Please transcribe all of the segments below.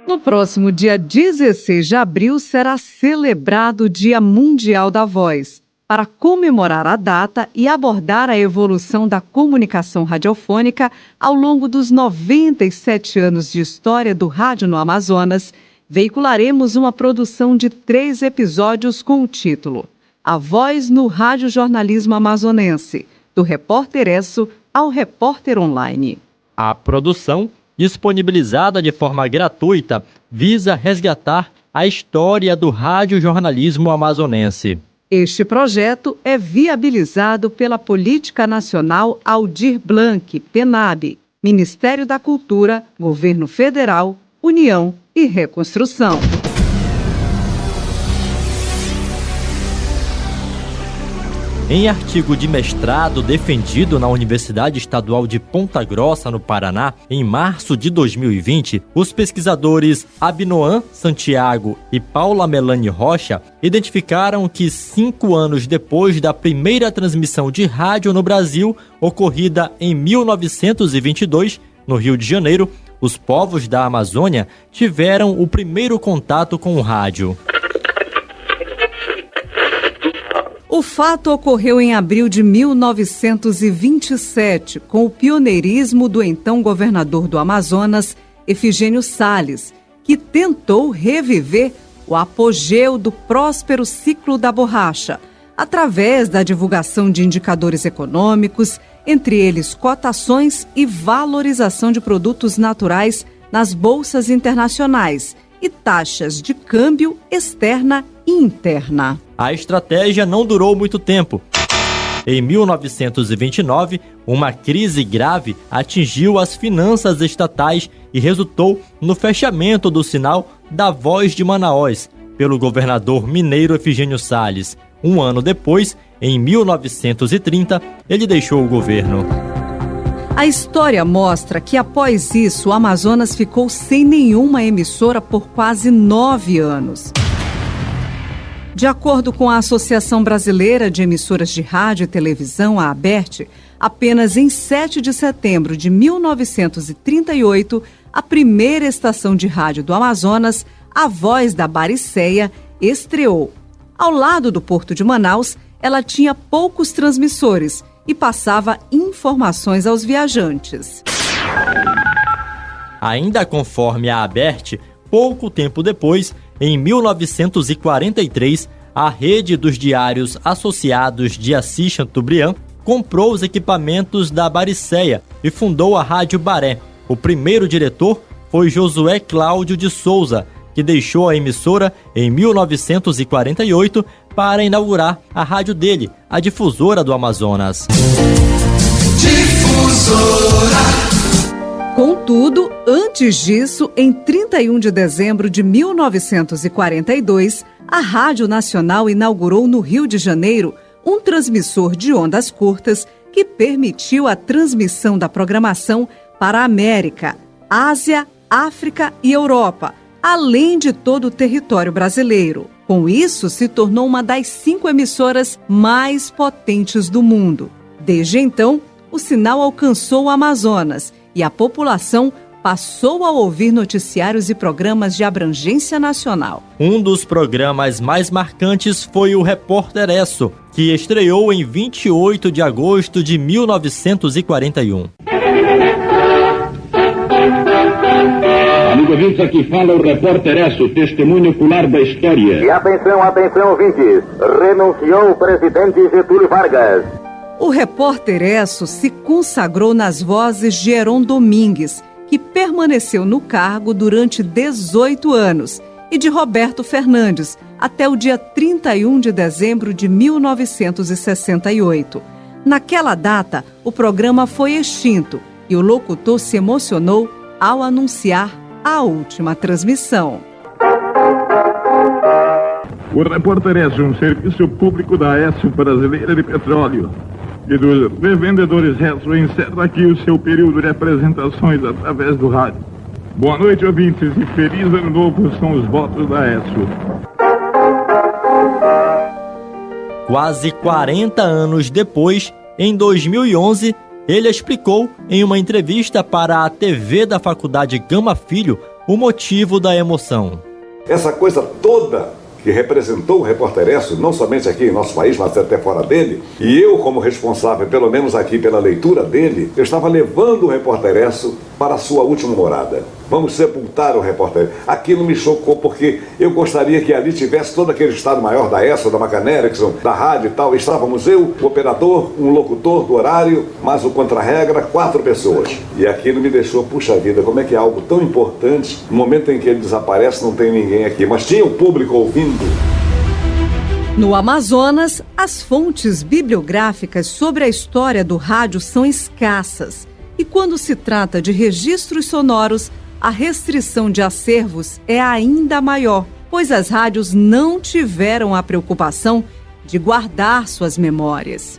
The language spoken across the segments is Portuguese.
No próximo dia 16 de abril será celebrado o Dia Mundial da Voz. Para comemorar a data e abordar a evolução da comunicação radiofônica ao longo dos 97 anos de história do rádio no Amazonas, veicularemos uma produção de 3 episódios com o título A Voz no Radiojornalismo Amazonense, do Repórter ESSO ao Repórter Online. A produção, disponibilizada de forma gratuita, visa resgatar a história do radiojornalismo amazonense. Este projeto é viabilizado pela Política Nacional Aldir Blanc, PNAB, Ministério da Cultura, Governo Federal, União e Reconstrução. Em artigo de mestrado defendido na Universidade Estadual de Ponta Grossa, no Paraná, em março de 2020, os pesquisadores Abinoam Santiago e Paula Melanie Rocha identificaram que 5 anos depois da primeira transmissão de rádio no Brasil, ocorrida em 1922, no Rio de Janeiro, os povos da Amazônia tiveram o primeiro contato com o rádio. O fato ocorreu em abril de 1927, com o pioneirismo do então governador do Amazonas, Efigênio Salles, que tentou reviver o apogeu do próspero ciclo da borracha, através da divulgação de indicadores econômicos, entre eles cotações e valorização de produtos naturais nas bolsas internacionais e taxas de câmbio externa e interna. A estratégia não durou muito tempo. Em 1929, uma crise grave atingiu as finanças estatais e resultou no fechamento do sinal da Voz de Manaós pelo governador mineiro Efigênio Salles. Um ano depois, em 1930, ele deixou o governo. A história mostra que, após isso, o Amazonas ficou sem nenhuma emissora por quase 9 anos. De acordo com a Associação Brasileira de Emissoras de Rádio e Televisão, a ABERT, apenas em 7 de setembro de 1938, a primeira estação de rádio do Amazonas, A Voz da Baricéia, estreou. Ao lado do Porto de Manaus, ela tinha poucos transmissores e passava informações aos viajantes. Ainda conforme a ABERT, pouco tempo depois, em 1943, a rede dos diários associados de Assis Chateaubriand comprou os equipamentos da Baricéia e fundou a Rádio Baré. O primeiro diretor foi Josué Cláudio de Souza, que deixou a emissora em 1948 para inaugurar a rádio dele, a Difusora do Amazonas. Difusora. Contudo, antes disso, em 31 de dezembro de 1942, a Rádio Nacional inaugurou no Rio de Janeiro um transmissor de ondas curtas que permitiu a transmissão da programação para a América, Ásia, África e Europa, além de todo o território brasileiro. Com isso, se tornou uma das 5 emissoras mais potentes do mundo. Desde então, o sinal alcançou o Amazonas e a população passou a ouvir noticiários e programas de abrangência nacional. Um dos programas mais marcantes foi o Repórter ESSO, que estreou em 28 de agosto de 1941. Amigo ouvintes, aqui fala o Repórter ESSO, testemunho ocular da história. E atenção, atenção, ouvintes, renunciou o presidente Getúlio Vargas. O Repórter ESSO se consagrou nas vozes de Heron Domingues, que permaneceu no cargo durante 18 anos, e de Roberto Fernandes, até o dia 31 de dezembro de 1968. Naquela data, o programa foi extinto e o locutor se emocionou ao anunciar a última transmissão. O Repórter ESSO, um serviço público da ESSO Brasileira de Petróleo e dos revendedores ESSO, encerra aqui o seu período de apresentações através do rádio. Boa noite, ouvintes, e feliz ano novo são os votos da ESSO. Quase 40 anos depois, em 2011, ele explicou em uma entrevista para a TV da Faculdade Gama Filho o motivo da emoção. Essa coisa toda que representou o Repórter ESSO, não somente aqui em nosso país, mas até fora dele, e eu, como responsável, pelo menos aqui pela leitura dele, eu estava levando o Repórter ESSO para a sua última morada. Vamos sepultar o Repórter. Aquilo me chocou porque eu gostaria que ali tivesse todo aquele Estado-Maior da ESSO, da Macan Erickson, da rádio e tal. Estávamos eu, o operador, um locutor do horário, mais o contra-regra, 4 pessoas. E aquilo me deixou, puxa vida, como é que é algo tão importante, no momento em que ele desaparece não tem ninguém aqui, mas tinha o público ouvindo. No Amazonas, as fontes bibliográficas sobre a história do rádio são escassas. E quando se trata de registros sonoros, a restrição de acervos é ainda maior, pois as rádios não tiveram a preocupação de guardar suas memórias.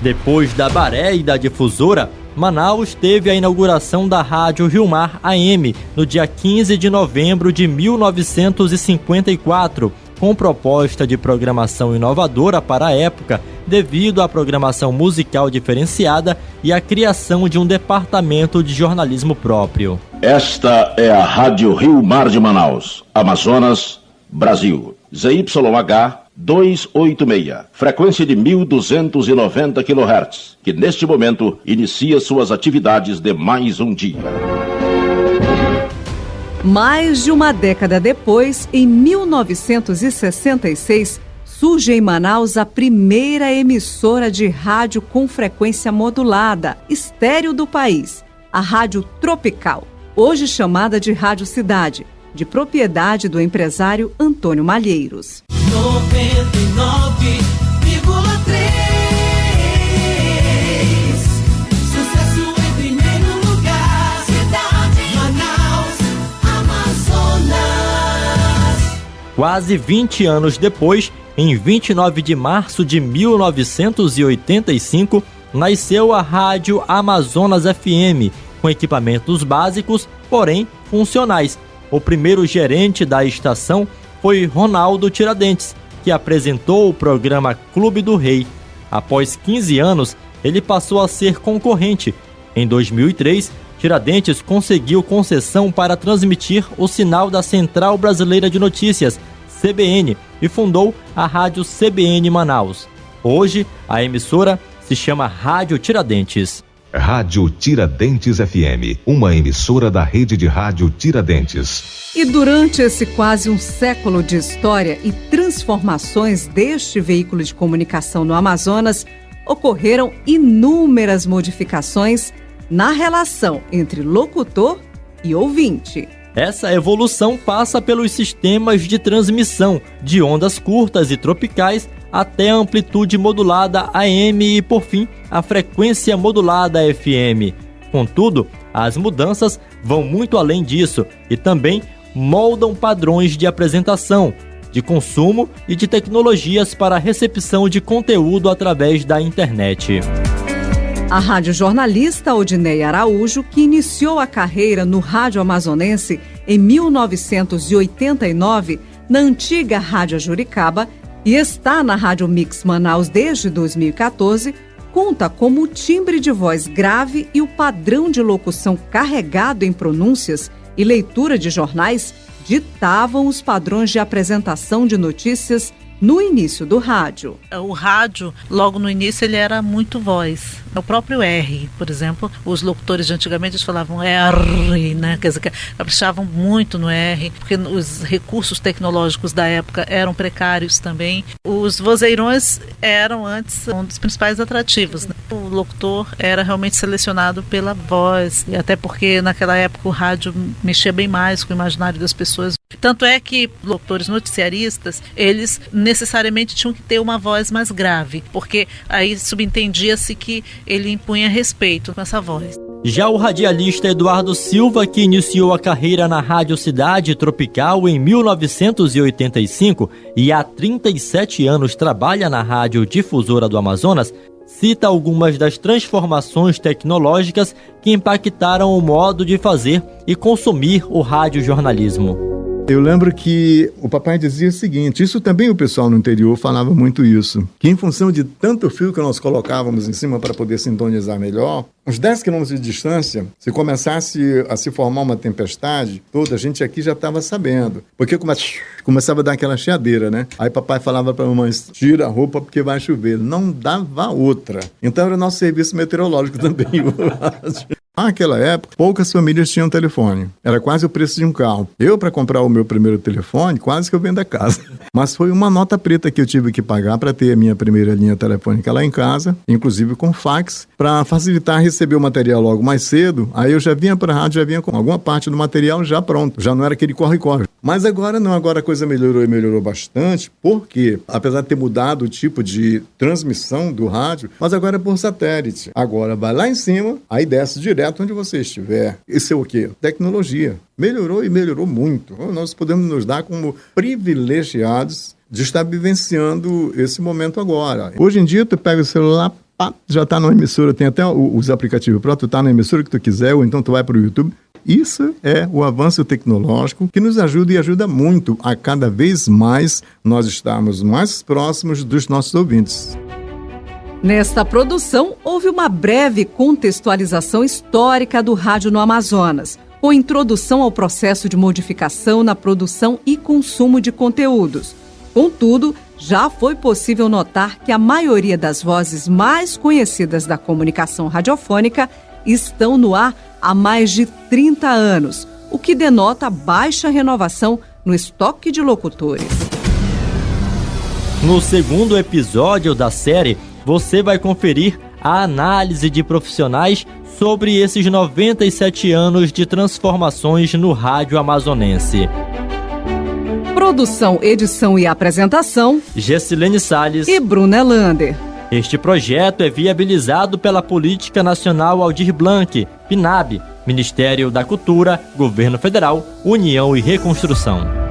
Depois da Baré e da Difusora, Manaus teve a inauguração da Rádio Rio Mar AM no dia 15 de novembro de 1954, com proposta de programação inovadora para a época, devido à programação musical diferenciada e à criação de um departamento de jornalismo próprio. Esta é a Rádio Rio Mar de Manaus, Amazonas, Brasil. ZYH 286, frequência de 1.290 kHz, que neste momento inicia suas atividades de mais um dia. Mais de uma década depois, em 1966, surge em Manaus a primeira emissora de rádio com frequência modulada, estéreo do país, a Rádio Tropical, hoje chamada de Rádio Cidade, de propriedade do empresário Antônio Malheiros. 99,3 Sucesso em primeiro lugar. Cidade, Manaus, Amazonas. Quase 20 anos depois, em 29 de março de 1985, nasceu a Rádio Amazonas FM, com equipamentos básicos, porém funcionais. O primeiro gerente da estação foi Ronaldo Tiradentes, que apresentou o programa Clube do Rei. Após 15 anos, ele passou a ser concorrente. Em 2003, Tiradentes conseguiu concessão para transmitir o sinal da Central Brasileira de Notícias, CBN, e fundou a Rádio CBN Manaus. Hoje, a emissora se chama Rádio Tiradentes. Rádio Tiradentes FM, uma emissora da rede de rádio Tiradentes. E durante esse quase um século de história e transformações deste veículo de comunicação no Amazonas, ocorreram inúmeras modificações na relação entre locutor e ouvinte. Essa evolução passa pelos sistemas de transmissão de ondas curtas e tropicais até a amplitude modulada AM e, por fim, a frequência modulada FM. Contudo, as mudanças vão muito além disso e também moldam padrões de apresentação, de consumo e de tecnologias para a recepção de conteúdo através da internet. A radiojornalista Odineia Araújo, que iniciou a carreira no rádio amazonense em 1989, na antiga Rádio Juricaba, e está na Rádio Mix Manaus desde 2014, conta como o timbre de voz grave e o padrão de locução carregado em pronúncias e leitura de jornais ditavam os padrões de apresentação de notícias no início do rádio. O rádio, logo no início, ele era muito voz. O próprio R, por exemplo, os locutores de antigamente eles falavam R, né? Quer dizer, caprichavam muito no R, porque os recursos tecnológicos da época eram precários também. Os vozeirões eram antes um dos principais atrativos, né? O locutor era realmente selecionado pela voz, e até porque naquela época o rádio mexia bem mais com o imaginário das pessoas. Tanto é que locutores noticiaristas, eles necessariamente tinham que ter uma voz mais grave, porque aí subentendia-se que ele impunha respeito com essa voz. Já o radialista Eduardo Silva, que iniciou a carreira na Rádio Cidade Tropical em 1985 e há 37 anos trabalha na Rádio Difusora do Amazonas, cita algumas das transformações tecnológicas que impactaram o modo de fazer e consumir o radiojornalismo. Eu lembro que o papai dizia o seguinte, isso também o pessoal no interior falava muito isso, que em função de tanto fio que nós colocávamos em cima para poder sintonizar melhor, uns 10 quilômetros de distância, se começasse a se formar uma tempestade, toda a gente aqui já estava sabendo, porque começava a dar aquela chiadeira, né? Aí papai falava para a mamãe, tira a roupa porque vai chover. Não dava outra. Então era o nosso serviço meteorológico também. Naquela época, poucas famílias tinham telefone. Era quase o preço de um carro. Eu, para comprar o meu primeiro telefone, quase que eu vendo a casa. Mas foi uma nota preta que eu tive que pagar para ter a minha primeira linha telefônica lá em casa, inclusive com fax, para facilitar receber o material logo mais cedo. Aí eu já vinha para a rádio, já vinha com alguma parte do material já pronto. Já não era aquele corre-corre. Mas agora não, agora a coisa melhorou e melhorou bastante, porque, apesar de ter mudado o tipo de transmissão do rádio, mas agora é por satélite. Agora vai lá em cima, aí desce direto onde você estiver. Isso é o quê? Tecnologia. Melhorou e melhorou muito. Nós podemos nos dar como privilegiados de estar vivenciando esse momento agora. Hoje em dia, tu pega o celular, pá, já está na emissora, tem até os aplicativos prontos, tu está na emissora que tu quiser, ou então tu vai para o YouTube. Isso é o avanço tecnológico que nos ajuda e ajuda muito a cada vez mais nós estarmos mais próximos dos nossos ouvintes. Nesta produção, houve uma breve contextualização histórica do rádio no Amazonas, com introdução ao processo de modificação na produção e consumo de conteúdos. Contudo, já foi possível notar que a maioria das vozes mais conhecidas da comunicação radiofônica estão no ar há mais de 30 anos, o que denota baixa renovação no estoque de locutores. No segundo episódio da série, você vai conferir a análise de profissionais sobre esses 97 anos de transformações no rádio amazonense. Produção, edição e apresentação: Gessilene Salles e Bruna Elander. Este projeto é viabilizado pela Política Nacional Aldir Blanc, PNAB, Ministério da Cultura, Governo Federal, União e Reconstrução.